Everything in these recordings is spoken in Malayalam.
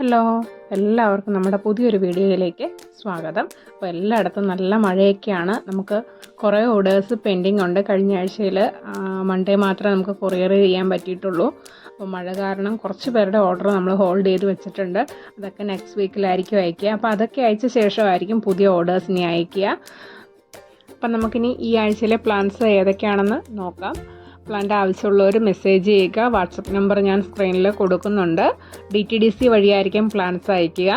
ഹലോ, എല്ലാവർക്കും നമ്മുടെ പുതിയൊരു വീഡിയോയിലേക്ക് സ്വാഗതം. അപ്പോൾ എല്ലായിടത്തും നല്ല മഴയൊക്കെയാണ്. നമുക്ക് കുറേ ഓർഡേഴ്സ് പെൻഡിങ് ഉണ്ട്. കഴിഞ്ഞ ആഴ്ചയിൽ മൺഡേ മാത്രമേ നമുക്ക് കൊറിയർ ചെയ്യാൻ പറ്റിയിട്ടുള്ളൂ. അപ്പോൾ മഴ കാരണം കുറച്ച് പേരുടെ ഓർഡർ നമ്മൾ ഹോൾഡ് ചെയ്ത് വെച്ചിട്ടുണ്ട്. അതൊക്കെ നെക്സ്റ്റ് വീക്കിലായിരിക്കും അയക്കുക. അപ്പോൾ അതൊക്കെ അയച്ച ശേഷമായിരിക്കും പുതിയ ഓർഡേഴ്സ് ഇനി അയക്കുക. അപ്പം നമുക്കിനി ഈ ആഴ്ചയിലെ പ്ലാൻസ് ഏതൊക്കെയാണെന്ന് നോക്കാം. പ്ലാന്റ് ആവശ്യമുള്ളവർ മെസ്സേജ് ചെയ്യുക. വാട്സപ്പ് നമ്പർ ഞാൻ സ്ക്രീനിൽ കൊടുക്കുന്നുണ്ട്. DTDC വഴിയായിരിക്കും പ്ലാന്റ്സ് അയക്കുക.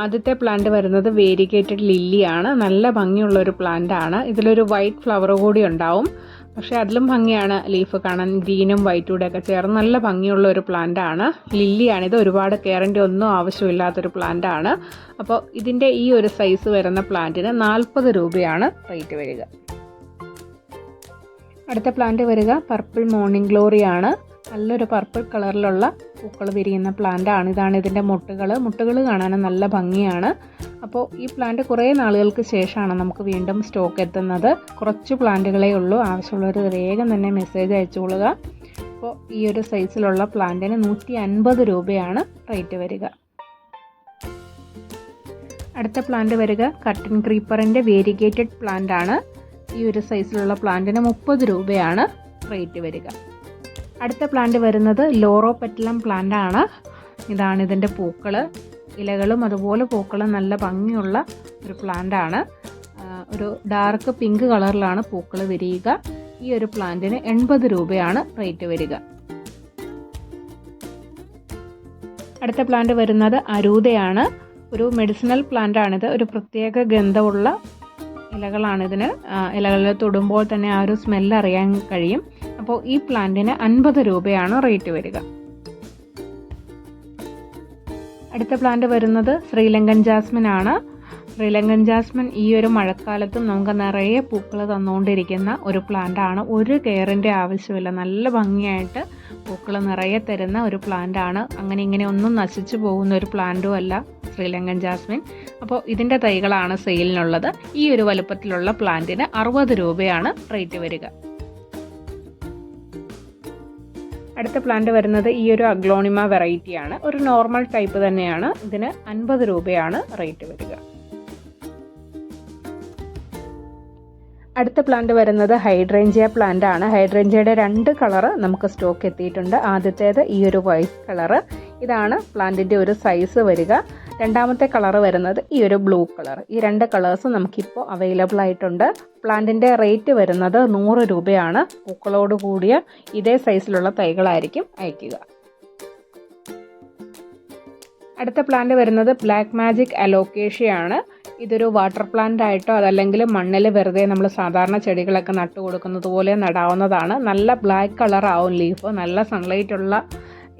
ആദ്യത്തെ പ്ലാന്റ് വരുന്നത് വേരിഗേറ്റഡ് ലില്ലിയാണ്. നല്ല ഭംഗിയുള്ളൊരു പ്ലാന്റ് ആണ്. ഇതിലൊരു വൈറ്റ് ഫ്ലവർ കൂടി ഉണ്ടാവും. പക്ഷേ അതിലും ഭംഗിയാണ് ലീഫ് കാണാൻ. ഗ്രീനും വൈറ്റും കൂടെ ഒക്കെ ചേർന്ന് നല്ല ഭംഗിയുള്ള ഒരു പ്ലാന്റ് ആണ്. ലില്ലിയാണിത്. ഒരുപാട് കെയറിൻ്റെ ഒന്നും ആവശ്യമില്ലാത്തൊരു പ്ലാന്റ് ആണ്. അപ്പോൾ ഇതിൻ്റെ ഈ ഒരു സൈസ് വരുന്ന പ്ലാന്റിന് 40 രൂപയാണ് റേറ്റ് വരിക. അടുത്ത പ്ലാന്റ് വരിക പർപ്പിൾ മോർണിംഗ് ഗ്ലോറി ആണ്. നല്ലൊരു പർപ്പിൾ കളറിലുള്ള പൂക്കൾ വിരിയുന്ന പ്ലാന്റ് ആണ്. ഇതാണ് ഇതിൻ്റെ മുട്ടുകൾ കാണാനും നല്ല ഭംഗിയാണ്. അപ്പോൾ ഈ പ്ലാന്റ് കുറേ നാളുകൾക്ക് ശേഷമാണ് നമുക്ക് വീണ്ടും സ്റ്റോക്ക് എത്തുന്നത്. കുറച്ച് പ്ലാന്റുകളേ ഉള്ളൂ. ആവശ്യമുള്ളവർ വേഗം തന്നെ മെസ്സേജ് അയച്ചുകൊള്ളുക. അപ്പോൾ ഈ ഒരു സൈസിലുള്ള പ്ലാന്റിന് 150 രൂപയാണ് റേറ്റ് വരിക. അടുത്ത പ്ലാന്റ് വരിക കർട്ടൻ ക്രീപ്പറിൻ്റെ വേരിഗേറ്റഡ് പ്ലാന്റ് ആണ്. ഈ ഒരു സൈസിലുള്ള പ്ലാന്റിന് 30 രൂപയാണ് റേറ്റ് വരിക. അടുത്ത പ്ലാന്റ് വരുന്നത് ലോറോ പെറ്റലം പ്ലാന്റ് ആണ്. ഇതാണ് ഇതിൻ്റെ പൂക്കൾ. ഇലകളും അതുപോലെ പൂക്കളും നല്ല ഭംഗിയുള്ള ഒരു പ്ലാന്റ് ആണ്. ഒരു ഡാർക്ക് പിങ്ക് കളറിലാണ് പൂക്കൾ വിരിയുക. ഈ ഒരു പ്ലാന്റിന് 80 രൂപയാണ് റേറ്റ് വരിക. അടുത്ത പ്ലാന്റ് വരുന്നത് അരൂതയാണ്. ഒരു മെഡിസിനൽ പ്ലാന്റ് ആണിത്. ഒരു പ്രത്യേക ഗന്ധമുള്ള ഇലകളാണിതിന്. ഇലകളിൽ തൊടുമ്പോൾ തന്നെ ആ ഒരു സ്മെല്ല് അറിയാൻ കഴിയും. അപ്പോൾ ഈ പ്ലാന്റിന് 50 രൂപയാണ് റേറ്റ് വരിക. അടുത്ത പ്ലാന്റ് വരുന്നത് ശ്രീലങ്കൻ ജാസ്മിൻ ആണ്. ശ്രീലങ്കൻ ജാസ്മിൻ ഈ ഒരു മഴക്കാലത്തും നമുക്ക് നിറയെ പൂക്കൾ തന്നുകൊണ്ടിരിക്കുന്ന ഒരു പ്ലാന്റ് ആണ്. ഒരു കെയറിൻ്റെ ആവശ്യമില്ല. നല്ല ഭംഗിയായിട്ട് പൂക്കൾ നിറയെ തരുന്ന ഒരു പ്ലാന്റ് ആണ്. അങ്ങനെ ഇങ്ങനെ ഒന്നും നശിച്ചു പോകുന്ന ഒരു പ്ലാന്റും അല്ല ശ്രീലങ്കൻ ജാസ്മിൻ. അപ്പോൾ ഇതിൻ്റെ തൈകളാണ് സെയിലിനുള്ളത്. ഈ ഒരു വലുപ്പത്തിലുള്ള പ്ലാന്റിന് 60 രൂപയാണ് റേറ്റ് വരിക. അടുത്ത പ്ലാന്റ് വരുന്നത് ഈ ഒരു അഗ്ലോണിമ വെറൈറ്റിയാണ്. ഒരു നോർമൽ ടൈപ്പ് തന്നെയാണ്. ഇതിന് 50 രൂപയാണ് റേറ്റ് വരിക. അടുത്ത പ്ലാന്റ് വരുന്നത് ഹൈഡ്രേഞ്ചിയ പ്ലാന്റ് ആണ്. ഹൈഡ്രേഞ്ചിയയുടെ 2 കളറ് നമുക്ക് സ്റ്റോക്ക് എത്തിയിട്ടുണ്ട്. ആദ്യത്തേത് ഈ ഒരു വൈറ്റ് കളറ്. ഇതാണ് പ്ലാന്റിൻ്റെ ഒരു സൈസ് വരിക. രണ്ടാമത്തെ കളർ വരുന്നത് ഈ ഒരു ബ്ലൂ കളർ. ഈ 2 കളേഴ്സ് നമുക്കിപ്പോൾ അവൈലബിൾ ആയിട്ടുണ്ട്. പ്ലാന്റിൻ്റെ റേറ്റ് വരുന്നത് 100 രൂപയാണ്. പൂക്കളോട് കൂടിയ ഇതേ സൈസിലുള്ള തൈകളായിരിക്കും അയക്കുക. അടുത്ത പ്ലാന്റ് വരുന്നത് ബ്ലാക്ക് മാജിക് അലോക്കേഷ്യയാണ്. ഇതൊരു വാട്ടർ പ്ലാന്റ് ആയിട്ടോ അതല്ലെങ്കിൽ മണ്ണിൽ വെറുതെ നമ്മൾ സാധാരണ ചെടികളൊക്കെ നട്ടു കൊടുക്കുന്നത് പോലെ നടാവുന്നതാണ്. നല്ല ബ്ലാക്ക് കളറാവും ലീഫ്. നല്ല സൺലൈറ്റ് ഉള്ള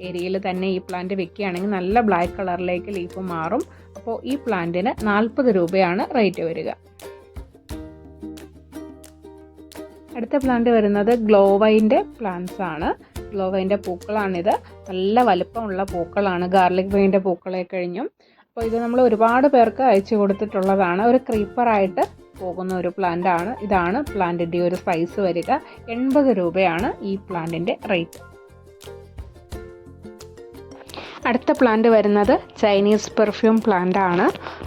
ഏരിയയിൽ തന്നെ ഈ പ്ലാന്റ് വെക്കുകയാണെങ്കിൽ നല്ല ബ്ലാക്ക് കളറിലേക്ക് ലീഫ് മാറും. അപ്പോൾ ഈ പ്ലാന്റിന് 40 രൂപയാണ് റേറ്റ് വരിക. അടുത്ത പ്ലാന്റ് വരുന്നത് ഗ്ലോവൈൻ്റെ പ്ലാന്റ്സ് ആണ്. ഗ്ലോവൈൻ്റെ പൂക്കളാണിത്. നല്ല വലുപ്പമുള്ള പൂക്കളാണ്. ഗാർലിക് വൈൻ്റെ പൂക്കളെ കഴിഞ്ഞും. അപ്പോൾ ഇത് നമ്മൾ ഒരുപാട് പേർക്ക് അയച്ചു കൊടുത്തിട്ടുള്ളതാണ്. ഒരു ക്രീപ്പറായിട്ട് പോകുന്ന ഒരു പ്ലാന്റ് ആണ്. ഇതാണ് പ്ലാന്റിൻ്റെ ഒരു സൈസ് വരിക. 80 രൂപയാണ് ഈ പ്ലാന്റിൻ്റെ റേറ്റ്. അടുത്ത പ്ലാന്റ് വരുന്നത് ചൈനീസ് പെർഫ്യൂം പ്ലാന്റ് ആണ്.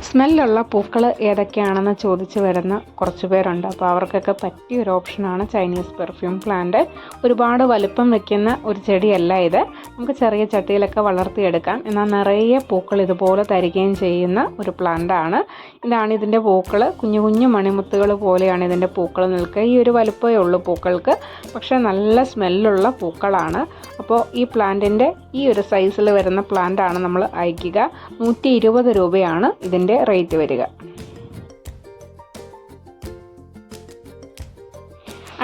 സ്മെല്ലുള്ള പൂക്കൾ ഏതൊക്കെയാണെന്ന് ചോദിച്ച് വരുന്ന കുറച്ച് പേരുണ്ട്. അപ്പോൾ അവർക്കൊക്കെ പറ്റിയ ഒരു ഓപ്ഷനാണ് ചൈനീസ് പെർഫ്യൂം പ്ലാന്റ്. ഒരുപാട് വലുപ്പം വെക്കുന്ന ഒരു ചെടിയല്ല ഇത്. നമുക്ക് ചെറിയ ചട്ടിയിലൊക്കെ വളർത്തിയെടുക്കാം. എന്നാൽ നിറയെ പൂക്കൾ ഇതുപോലെ തരികയും ചെയ്യുന്ന ഒരു പ്ലാന്റ് ആണ്. ഇതാണ് ഇതിൻ്റെ പൂക്കൾ. കുഞ്ഞു കുഞ്ഞു മണിമുത്തുകൾ പോലെയാണ് ഇതിൻ്റെ പൂക്കൾ നിൽക്കുക. ഈ ഒരു വലുപ്പമേ ഉള്ളൂ പൂക്കൾക്ക്. പക്ഷേ നല്ല സ്മെല്ലുള്ള പൂക്കളാണ്. അപ്പോൾ ഈ പ്ലാന്റിൻ്റെ ഈ ഒരു സൈസിൽ വരുന്ന പ്ലാന്റ് ആണ് നമ്മൾ അയക്കുക. 120 രൂപയാണ് ഇതിൻ്റെ റേറ്റ് വരിക.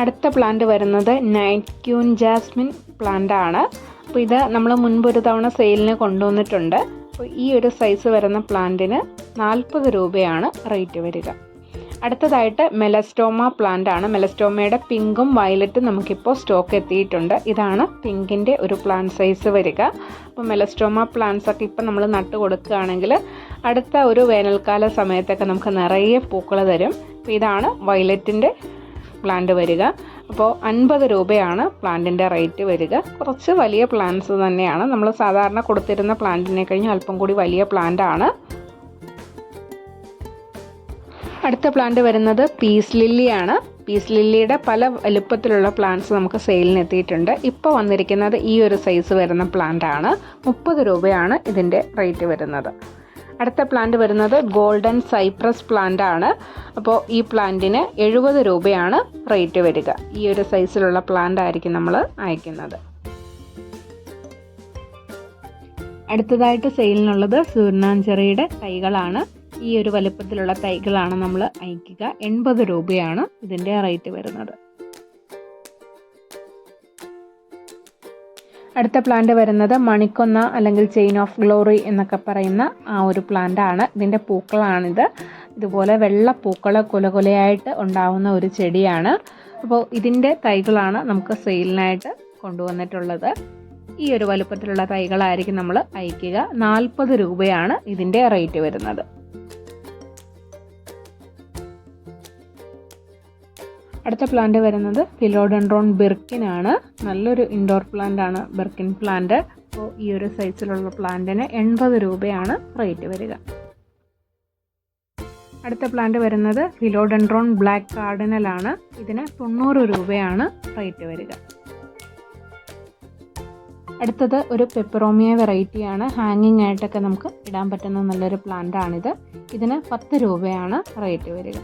അടുത്ത പ്ലാന്റ് വരുന്നത് നൈറ്റ് ക്യൂൻ ജാസ്മിൻ പ്ലാന്റ് ആണ്. അപ്പോൾ ഇത് നമ്മൾ മുൻപൊരു തവണ സെയിലിന് കൊണ്ടുവന്നിട്ടുണ്ട്. അപ്പോൾ ഈ ഒരു സൈസ് വരുന്ന പ്ലാന്റിന് 40 രൂപയാണ് റേറ്റ് വരിക. അടുത്തതായിട്ട് മെലസ്റ്റോമ പ്ലാന്റ് ആണ്. മെലസ്റ്റോമയുടെ പിങ്കും വയലറ്റും നമുക്കിപ്പോൾ സ്റ്റോക്ക് എത്തിയിട്ടുണ്ട്. ഇതാണ് പിങ്കിൻ്റെ ഒരു പ്ലാന്റ് സൈസ് വരിക. അപ്പോൾ മെലസ്റ്റോമ പ്ലാന്റ്സ് ഒക്കെ ഇപ്പം നമ്മൾ നട്ട് കൊടുക്കുകയാണെങ്കിൽ അടുത്ത ഒരു വേനൽക്കാല സമയത്തൊക്കെ നമുക്ക് നിറയെ പൂക്കൾ തരും. അപ്പോൾ ഇതാണ് വയലറ്റിൻ്റെ പ്ലാന്റ് വരിക. അപ്പോൾ 50 രൂപയാണ് പ്ലാന്റിൻ്റെ റേറ്റ് വരിക. കുറച്ച് വലിയ പ്ലാന്റ്സ് തന്നെയാണ്. നമ്മൾ സാധാരണ കൊടുത്തിരുന്ന പ്ലാന്റിനെ കഴിഞ്ഞ് അല്പം കൂടി വലിയ പ്ലാന്റ് ആണ്. അടുത്ത പ്ലാന്റ് വരുന്നത് പീസ് ലില്ലിയാണ്. പീസ് ലില്ലിയുടെ പല വലുപ്പത്തിലുള്ള പ്ലാന്റ്സ് നമുക്ക് സെയിലിന് എത്തിയിട്ടുണ്ട്. ഇപ്പോൾ വന്നിരിക്കുന്നത് ഈ ഒരു സൈസ് വരുന്ന പ്ലാന്റ് ആണ്. 30 രൂപയാണ് ഇതിൻ്റെ റേറ്റ് വരുന്നത്. അടുത്ത പ്ലാന്റ് വരുന്നത് ഗോൾഡൻ സൈപ്രസ് പ്ലാന്റ് ആണ്. അപ്പോൾ ഈ പ്ലാന്റിന് 70 രൂപയാണ് റേറ്റ് വരിക. ഈ ഒരു സൈസിലുള്ള പ്ലാന്റ് ആയിരിക്കും നമ്മൾ അയക്കുന്നത്. അടുത്തതായിട്ട് സെയിലിനുള്ളത് സൂർനാഞ്ചെറിയുടെ തൈകളാണ്. ഈ ഒരു വലുപ്പത്തിലുള്ള തൈകളാണ് നമ്മൾ അയക്കുക. 80 രൂപയാണ് ഇതിൻ്റെ റേറ്റ് വരുന്നത്. അടുത്ത പ്ലാന്റ് വരുന്നത് മണിക്കൊന്ന അല്ലെങ്കിൽ ചെയിൻ ഓഫ് ഗ്ലോറി എന്നൊക്കെ പറയുന്ന ആ ഒരു പ്ലാന്റ് ആണ്. ഇതിൻ്റെ പൂക്കളാണിത്. ഇതുപോലെ വെള്ള പൂക്കൾ കൊലകൊലയായിട്ട് ഉണ്ടാവുന്ന ഒരു ചെടിയാണ്. അപ്പോൾ ഇതിൻ്റെ തൈകളാണ് നമുക്ക് സെയിലിനായിട്ട് കൊണ്ടുവന്നിട്ടുള്ളത്. ഈ ഒരു വലുപ്പത്തിലുള്ള തൈകളായിരിക്കും നമ്മൾ അയക്കുക. 40 രൂപയാണ് ഇതിൻ്റെ റേറ്റ് വരുന്നത്. അടുത്ത പ്ലാന്റ് വരുന്നത് ഫിലോഡെൻഡ്രോൺ ബിർക്കിൻ ആണ്. നല്ലൊരു ഇൻഡോർ പ്ലാന്റ് ആണ് ബിർക്കിൻ പ്ലാന്റ്. അപ്പോൾ ഈ ഒരു സൈസിലുള്ള പ്ലാന്റിന് 80 രൂപയാണ് റേറ്റ് വരിക. അടുത്ത പ്ലാന്റ് വരുന്നത് ഫിലോഡെൻഡ്രോൺ ബ്ലാക്ക് കാർഡിനൽ ആണ്. ഇതിന് 90 രൂപയാണ് റേറ്റ് വരിക. അടുത്തത് ഒരു പെപ്പറോമിയ വെറൈറ്റിയാണ്. ഹാങ്ങിങ് ആയിട്ടൊക്കെ നമുക്ക് ഇടാൻ പറ്റുന്ന നല്ലൊരു പ്ലാന്റ് ആണിത്. ഇതിന് 10 രൂപയാണ് റേറ്റ് വരിക.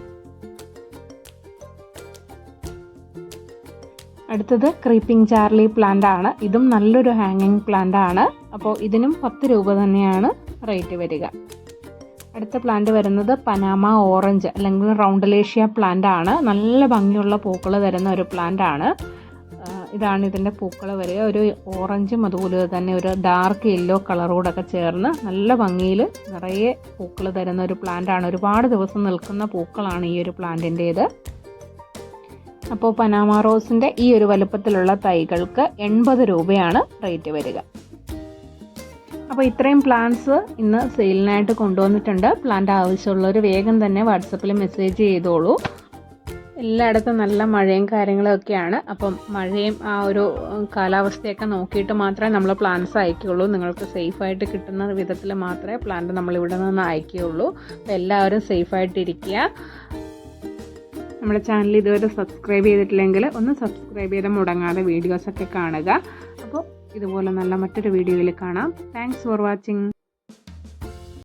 അടുത്തത് ക്രീപ്പിംഗ് ചാർലി പ്ലാന്റ് ആണ്. ഇതും നല്ലൊരു ഹാങ്ങിങ് പ്ലാന്റ് ആണ്. അപ്പോൾ ഇതിനും 10 രൂപ തന്നെയാണ് റേറ്റ് വരിക. അടുത്ത പ്ലാന്റ് വരുന്നത് പനാമ ഓറഞ്ച് അല്ലെങ്കിൽ റൗണ്ടലേഷ്യ പ്ലാന്റ് ആണ്. നല്ല ഭംഗിയുള്ള പൂക്കൾ തരുന്ന ഒരു പ്ലാന്റ് ആണ്. ഇതാണ് ഇതിൻ്റെ പൂക്കൾ വരിക. ഒരു ഓറഞ്ചും അതുപോലെ തന്നെ ഒരു ഡാർക്ക് യെല്ലോ കളറോടൊക്കെ ചേർന്ന് നല്ല ഭംഗിയിൽ നിറയെ പൂക്കൾ തരുന്ന ഒരു പ്ലാന്റ് ആണ്. ഒരുപാട് ദിവസം നിൽക്കുന്ന പൂക്കളാണ് ഈ ഒരു പ്ലാന്റിൻ്റേത്. അപ്പോൾ പനാമ റോസിൻ്റെ ഈ ഒരു വലുപ്പത്തിലുള്ള തൈകൾക്ക് 80 രൂപയാണ് റേറ്റ് വരിക. അപ്പോൾ ഇത്രയും പ്ലാന്റ്സ് ഇന്ന് സെയിലിനായിട്ട് കൊണ്ടുവന്നിട്ടുണ്ട്. പ്ലാന്റ് ആവശ്യമുള്ളവർ വേഗം തന്നെ വാട്സപ്പിൽ മെസ്സേജ് ചെയ്തോളൂ. എല്ലായിടത്തും നല്ല മഴയും കാര്യങ്ങളൊക്കെയാണ്. അപ്പം മഴയും ആ ഒരു കാലാവസ്ഥയൊക്കെ നോക്കിയിട്ട് മാത്രമേ നമ്മൾ പ്ലാന്റ്സ് അയക്കുകയുള്ളൂ. നിങ്ങൾക്ക് സേഫായിട്ട് കിട്ടുന്ന വിധത്തിൽ മാത്രമേ പ്ലാന്റ് നമ്മളിവിടെ നിന്ന് അയക്കുകയുള്ളൂ. അപ്പോൾ എല്ലാവരും സേഫായിട്ടിരിക്കുക. നമ്മുടെ ചാനൽ ഇതുവരെ സബ്സ്ക്രൈബ് ചെയ്തിട്ടില്ലെങ്കിൽ ഒന്ന് സബ്സ്ക്രൈബ് ചെയ്ത് മുടങ്ങാതെ വീഡിയോസൊക്കെ കാണുക. അപ്പോൾ ഇതുപോലെ നല്ല മറ്റൊരു വീഡിയോയിൽ കാണാം. Thanks for watching.